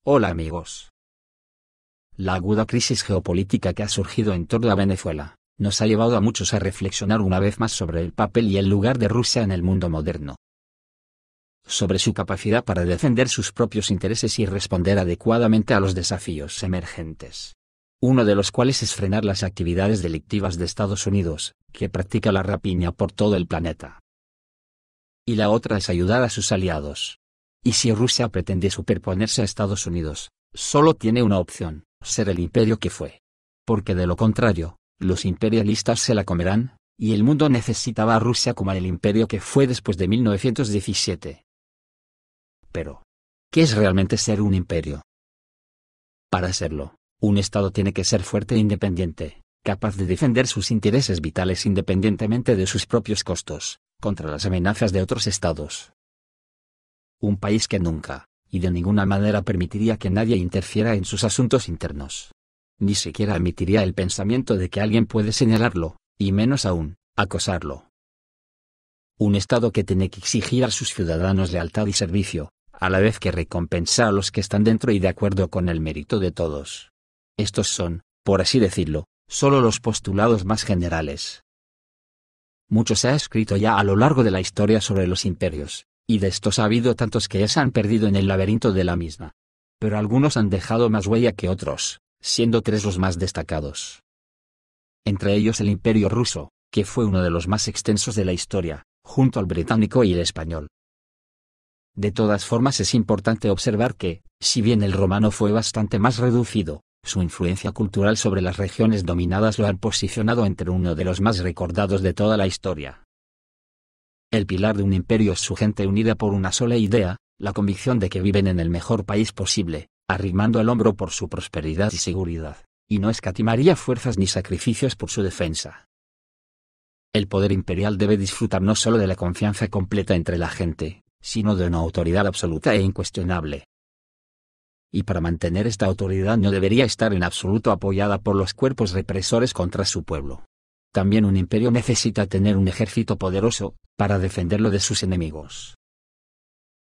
Hola amigos. La aguda crisis geopolítica que ha surgido en torno a Venezuela, nos ha llevado a muchos a reflexionar una vez más sobre el papel y el lugar de Rusia en el mundo moderno. Sobre su capacidad para defender sus propios intereses y responder adecuadamente a los desafíos emergentes. Uno de los cuales es frenar las actividades delictivas de Estados Unidos, que practica la rapiña por todo el planeta. Y la otra es ayudar a sus aliados. Y si Rusia pretende superponerse a Estados Unidos, solo tiene una opción: ser el imperio que fue. Porque de lo contrario, los imperialistas se la comerán, y el mundo necesitaba a Rusia como el imperio que fue después de 1917. Pero, ¿qué es realmente ser un imperio? Para serlo, un Estado tiene que ser fuerte e independiente, capaz de defender sus intereses vitales independientemente de sus propios costos, contra las amenazas de otros Estados. Un país que nunca, y de ninguna manera permitiría que nadie interfiera en sus asuntos internos. Ni siquiera admitiría el pensamiento de que alguien puede señalarlo, y menos aún, acosarlo. Un Estado que tiene que exigir a sus ciudadanos lealtad y servicio, a la vez que recompensa a los que están dentro y de acuerdo con el mérito de todos. Estos son, por así decirlo, solo los postulados más generales. Mucho se ha escrito ya a lo largo de la historia sobre los imperios, y de estos ha habido tantos que ya se han perdido en el laberinto de la misma. Pero algunos han dejado más huella que otros, siendo tres los más destacados. Entre ellos el Imperio ruso, que fue uno de los más extensos de la historia, junto al británico y el español. De todas formas es importante observar que, si bien el romano fue bastante más reducido, su influencia cultural sobre las regiones dominadas lo han posicionado entre uno de los más recordados de toda la historia. El pilar de un imperio es su gente unida por una sola idea, la convicción de que viven en el mejor país posible, arrimando el hombro por su prosperidad y seguridad, y no escatimaría fuerzas ni sacrificios por su defensa. El poder imperial debe disfrutar no solo de la confianza completa entre la gente, sino de una autoridad absoluta e incuestionable. Y para mantener esta autoridad no debería estar en absoluto apoyada por los cuerpos represores contra su pueblo. También un imperio necesita tener un ejército poderoso, para defenderlo de sus enemigos.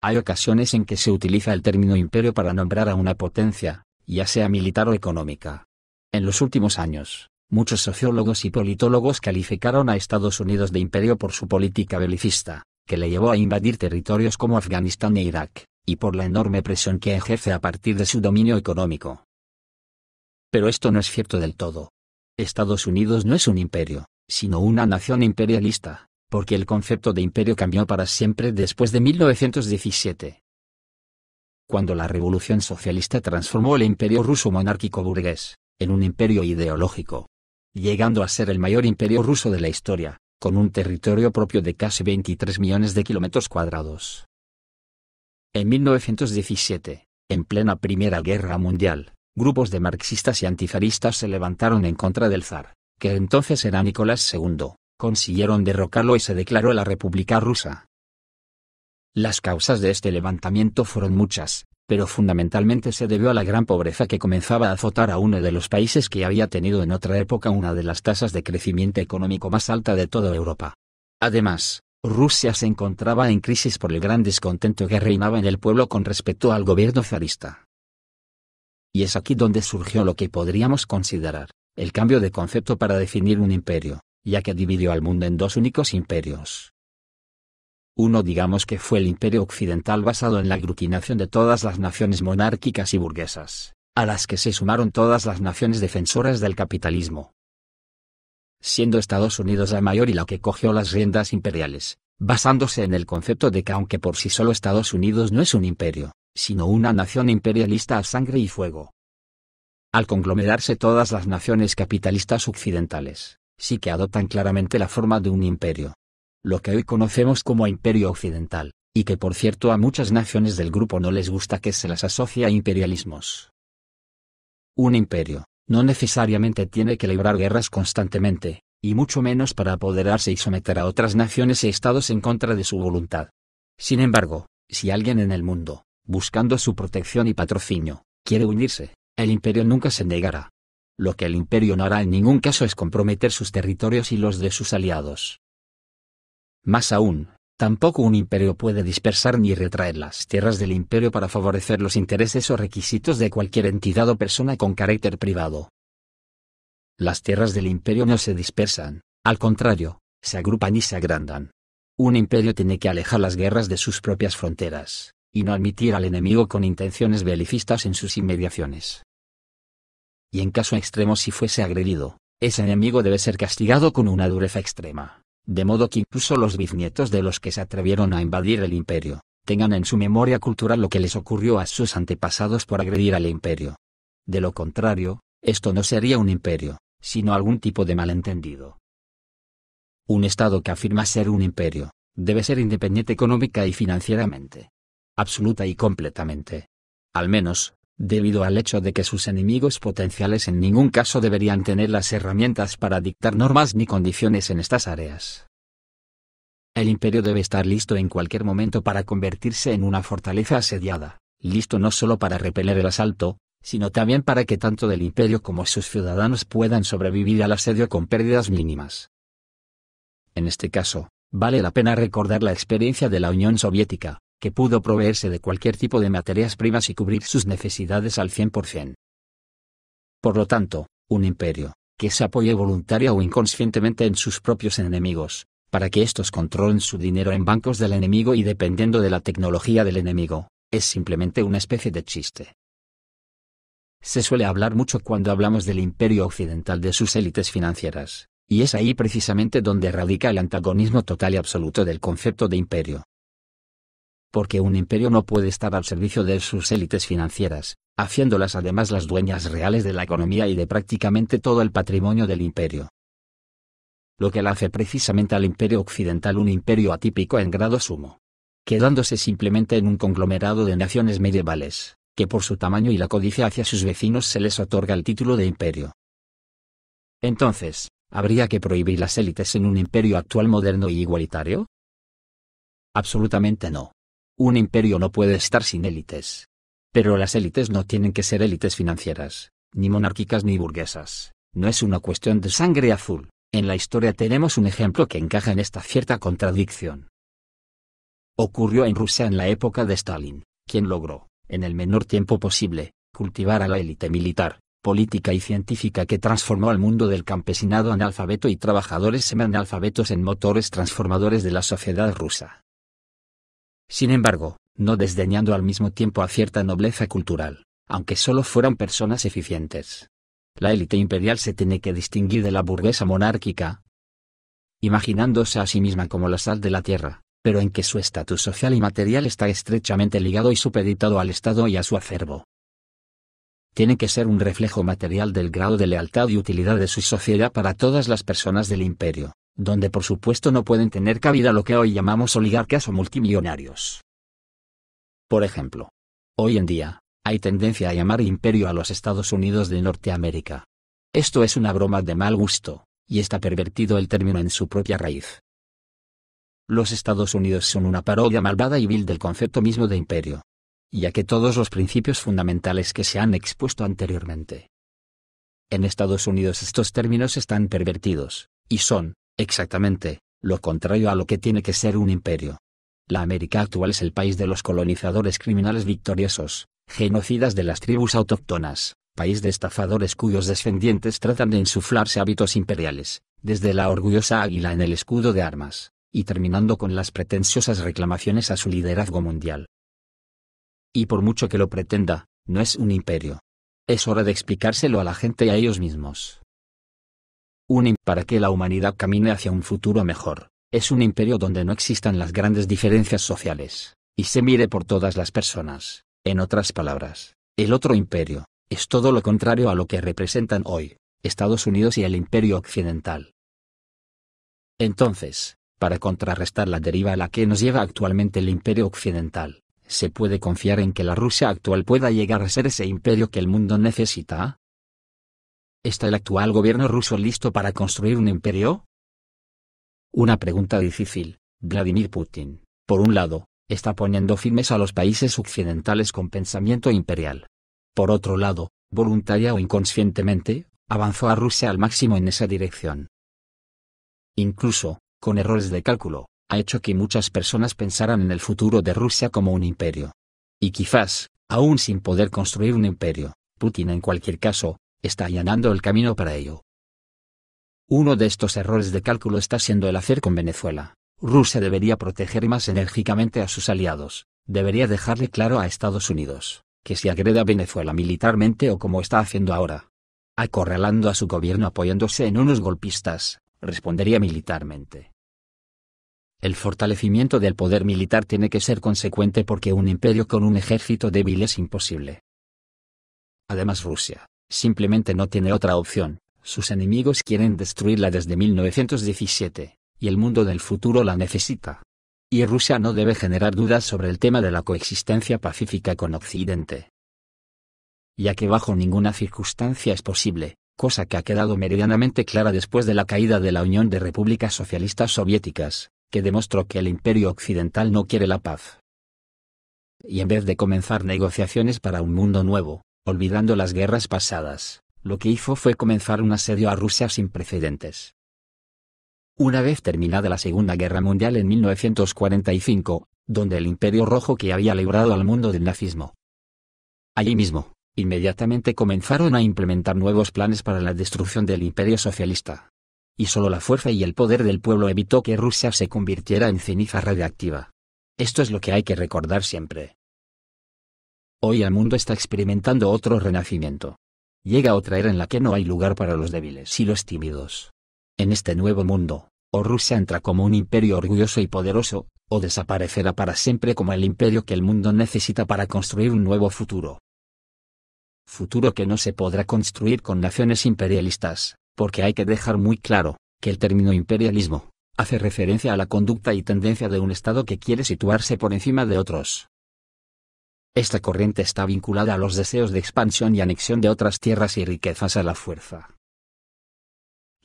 Hay ocasiones en que se utiliza el término imperio para nombrar a una potencia, ya sea militar o económica. En los últimos años, muchos sociólogos y politólogos calificaron a Estados Unidos de imperio por su política belicista, que le llevó a invadir territorios como Afganistán e Irak, y por la enorme presión que ejerce a partir de su dominio económico. Pero esto no es cierto del todo. Estados Unidos no es un imperio, sino una nación imperialista, porque el concepto de imperio cambió para siempre después de 1917. Cuando la Revolución Socialista transformó el imperio ruso monárquico burgués, en un imperio ideológico, llegando a ser el mayor imperio ruso de la historia, con un territorio propio de casi 23 millones de kilómetros cuadrados. En 1917, en plena Primera Guerra Mundial, grupos de marxistas y antizaristas se levantaron en contra del zar, que entonces era Nicolás II, consiguieron derrocarlo y se declaró la República Rusa. Las causas de este levantamiento fueron muchas, pero fundamentalmente se debió a la gran pobreza que comenzaba a azotar a uno de los países que había tenido en otra época una de las tasas de crecimiento económico más alta de toda Europa. Además, Rusia se encontraba en crisis por el gran descontento que reinaba en el pueblo con respecto al gobierno zarista. Y es aquí donde surgió lo que podríamos considerar el cambio de concepto para definir un imperio, ya que dividió al mundo en dos únicos imperios. Uno digamos que fue el imperio occidental basado en la aglutinación de todas las naciones monárquicas y burguesas, a las que se sumaron todas las naciones defensoras del capitalismo. Siendo Estados Unidos la mayor y la que cogió las riendas imperiales, basándose en el concepto de que aunque por sí solo Estados Unidos no es un imperio, sino una nación imperialista a sangre y fuego. Al conglomerarse todas las naciones capitalistas occidentales, sí que adoptan claramente la forma de un imperio. Lo que hoy conocemos como Imperio Occidental, y que por cierto a muchas naciones del grupo no les gusta que se las asocie a imperialismos. Un imperio no necesariamente tiene que librar guerras constantemente, y mucho menos para apoderarse y someter a otras naciones y estados en contra de su voluntad. Sin embargo, si alguien en el mundo, buscando su protección y patrocinio, quiere unirse, el imperio nunca se negará. Lo que el imperio no hará en ningún caso es comprometer sus territorios y los de sus aliados. Más aún, Tampoco un imperio puede dispersar ni retraer las tierras del imperio para favorecer los intereses o requisitos de cualquier entidad o persona con carácter privado. Las tierras del imperio no se dispersan, al contrario, se agrupan y se agrandan. Un imperio tiene que alejar las guerras de sus propias fronteras, y no admitir al enemigo con intenciones belicistas en sus inmediaciones. Y en caso extremo, si fuese agredido, ese enemigo debe ser castigado con una dureza extrema, de modo que incluso los bisnietos de los que se atrevieron a invadir el imperio, tengan en su memoria cultural lo que les ocurrió a sus antepasados por agredir al imperio. De lo contrario, esto no sería un imperio, sino algún tipo de malentendido. Un Estado que afirma ser un imperio, debe ser independiente económica y financieramente. Absoluta y completamente. Al menos, debido al hecho de que sus enemigos potenciales en ningún caso deberían tener las herramientas para dictar normas ni condiciones en estas áreas. El imperio debe estar listo en cualquier momento para convertirse en una fortaleza asediada, listo no solo para repeler el asalto, sino también para que tanto del imperio como sus ciudadanos puedan sobrevivir al asedio con pérdidas mínimas. En este caso, vale la pena recordar la experiencia de la Unión Soviética, que pudo proveerse de cualquier tipo de materias primas y cubrir sus necesidades al 100%. Por lo tanto, un imperio, que se apoye voluntaria o inconscientemente en sus propios enemigos, para que estos controlen su dinero en bancos del enemigo y dependiendo de la tecnología del enemigo, es simplemente una especie de chiste. Se suele hablar mucho cuando hablamos del imperio occidental de sus élites financieras, y es ahí precisamente donde radica el antagonismo total y absoluto del concepto de imperio. Porque un imperio no puede estar al servicio de sus élites financieras, haciéndolas además las dueñas reales de la economía y de prácticamente todo el patrimonio del imperio. Lo que le hace precisamente al imperio occidental un imperio atípico en grado sumo, quedándose simplemente en un conglomerado de naciones medievales, que por su tamaño y la codicia hacia sus vecinos se les otorga el título de imperio. Entonces, ¿habría que prohibir las élites en un imperio actual moderno y igualitario? Absolutamente no. Un imperio no puede estar sin élites. Pero las élites no tienen que ser élites financieras, ni monárquicas ni burguesas. No es una cuestión de sangre azul. En la historia tenemos un ejemplo que encaja en esta cierta contradicción. Ocurrió en Rusia en la época de Stalin, quien logró, en el menor tiempo posible, cultivar a la élite militar, política y científica que transformó al mundo del campesinado analfabeto y trabajadores semianalfabetos en motores transformadores de la sociedad rusa. Sin embargo, no desdeñando al mismo tiempo a cierta nobleza cultural, aunque solo fueran personas eficientes. La élite imperial se tiene que distinguir de la burguesa monárquica, imaginándose a sí misma como la sal de la tierra, pero en que su estatus social y material está estrechamente ligado y supeditado al Estado y a su acervo. Tiene que ser un reflejo material del grado de lealtad y utilidad de su sociedad para todas las personas del imperio, donde por supuesto no pueden tener cabida lo que hoy llamamos oligarcas o multimillonarios. Por ejemplo, hoy en día, hay tendencia a llamar imperio a los Estados Unidos de Norteamérica. Esto es una broma de mal gusto, y está pervertido el término en su propia raíz. Los Estados Unidos son una parodia malvada y vil del concepto mismo de imperio, ya que todos los principios fundamentales que se han expuesto anteriormente. En Estados Unidos estos términos están pervertidos, y son, exactamente, lo contrario a lo que tiene que ser un imperio. La América actual es el país de los colonizadores criminales victoriosos, genocidas de las tribus autóctonas, país de estafadores cuyos descendientes tratan de insuflarse hábitos imperiales, desde la orgullosa águila en el escudo de armas, y terminando con las pretenciosas reclamaciones a su liderazgo mundial. Y por mucho que lo pretenda, no es un imperio. Es hora de explicárselo a la gente y a ellos mismos. Para que la humanidad camine hacia un futuro mejor, es un imperio donde no existan las grandes diferencias sociales, y se mire por todas las personas. En otras palabras, el otro imperio, es todo lo contrario a lo que representan hoy, Estados Unidos y el imperio occidental. Entonces, para contrarrestar la deriva a la que nos lleva actualmente el imperio occidental, ¿se puede confiar en que la Rusia actual pueda llegar a ser ese imperio que el mundo necesita? ¿Está el actual gobierno ruso listo para construir un imperio? Una pregunta difícil. Vladimir Putin, por un lado, está poniendo firmes a los países occidentales con pensamiento imperial. Por otro lado, voluntaria o inconscientemente, avanzó a Rusia al máximo en esa dirección. Incluso, con errores de cálculo, ha hecho que muchas personas pensaran en el futuro de Rusia como un imperio. Y quizás, aún sin poder construir un imperio, Putin en cualquier caso, está allanando el camino para ello. Uno de estos errores de cálculo está siendo el hacer con Venezuela. Rusia debería proteger más enérgicamente a sus aliados, debería dejarle claro a Estados Unidos, que si agrede a Venezuela militarmente o como está haciendo ahora, acorralando a su gobierno apoyándose en unos golpistas, respondería militarmente. El fortalecimiento del poder militar tiene que ser consecuente porque un imperio con un ejército débil es imposible. Además Rusia, simplemente no tiene otra opción, sus enemigos quieren destruirla desde 1917, y el mundo del futuro la necesita. Y Rusia no debe generar dudas sobre el tema de la coexistencia pacífica con Occidente. Ya que bajo ninguna circunstancia es posible, cosa que ha quedado meridianamente clara después de la caída de la Unión de Repúblicas Socialistas Soviéticas, que demostró que el imperio occidental no quiere la paz. Y en vez de comenzar negociaciones para un mundo nuevo, olvidando las guerras pasadas, lo que hizo fue comenzar un asedio a Rusia sin precedentes. Una vez terminada la Segunda Guerra Mundial en 1945, donde el Imperio Rojo que había librado al mundo del nazismo. Allí mismo, inmediatamente comenzaron a implementar nuevos planes para la destrucción del Imperio Socialista. Y solo la fuerza y el poder del pueblo evitó que Rusia se convirtiera en ceniza radiactiva. Esto es lo que hay que recordar siempre. Hoy el mundo está experimentando otro renacimiento. Llega otra era en la que no hay lugar para los débiles y los tímidos. En este nuevo mundo, o Rusia entra como un imperio orgulloso y poderoso, o desaparecerá para siempre como el imperio que el mundo necesita para construir un nuevo futuro. Futuro que no se podrá construir con naciones imperialistas, porque hay que dejar muy claro, que el término imperialismo, hace referencia a la conducta y tendencia de un Estado que quiere situarse por encima de otros. Esta corriente está vinculada a los deseos de expansión y anexión de otras tierras y riquezas a la fuerza.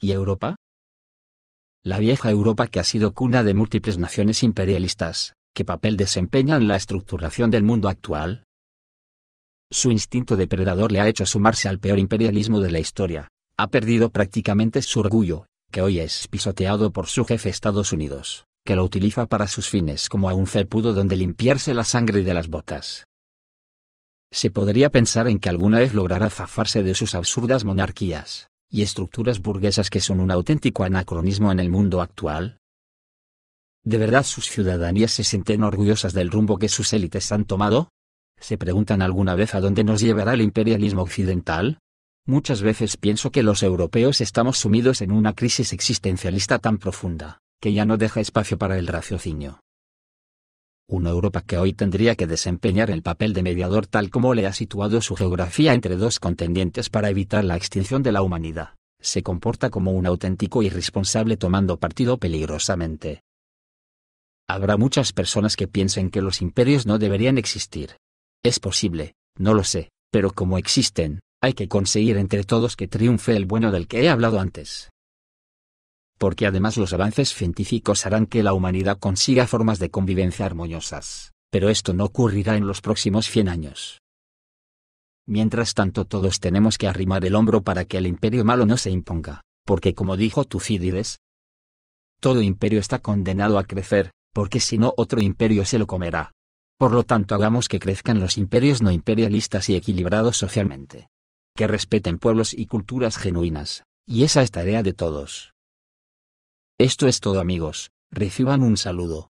¿Y Europa? La vieja Europa que ha sido cuna de múltiples naciones imperialistas, ¿qué papel desempeña en la estructuración del mundo actual? Su instinto depredador le ha hecho sumarse al peor imperialismo de la historia, ha perdido prácticamente su orgullo, que hoy es pisoteado por su jefe Estados Unidos, que lo utiliza para sus fines como a un felpudo donde limpiarse la sangre de las botas. Se podría pensar en que alguna vez logrará zafarse de sus absurdas monarquías y estructuras burguesas que son un auténtico anacronismo en el mundo actual. ¿De verdad sus ciudadanías se sienten orgullosas del rumbo que sus élites han tomado? ¿Se preguntan alguna vez a dónde nos llevará el imperialismo occidental? Muchas veces pienso que los europeos estamos sumidos en una crisis existencialista tan profunda, que ya no deja espacio para el raciocinio. Una Europa que hoy tendría que desempeñar el papel de mediador tal como le ha situado su geografía entre dos contendientes para evitar la extinción de la humanidad, se comporta como un auténtico irresponsable tomando partido peligrosamente. Habrá muchas personas que piensen que los imperios no deberían existir. Es posible, no lo sé, pero como existen, hay que conseguir entre todos que triunfe el bueno del que he hablado antes. Porque además los avances científicos harán que la humanidad consiga formas de convivencia armoniosas, pero esto no ocurrirá en los próximos 100 años. Mientras tanto todos tenemos que arrimar el hombro para que el imperio malo no se imponga, porque como dijo Tucídides, todo imperio está condenado a crecer, porque si no otro imperio se lo comerá. Por lo tanto hagamos que crezcan los imperios no imperialistas y equilibrados socialmente. Que respeten pueblos y culturas genuinas, y esa es tarea de todos. Esto es todo amigos, reciban un saludo.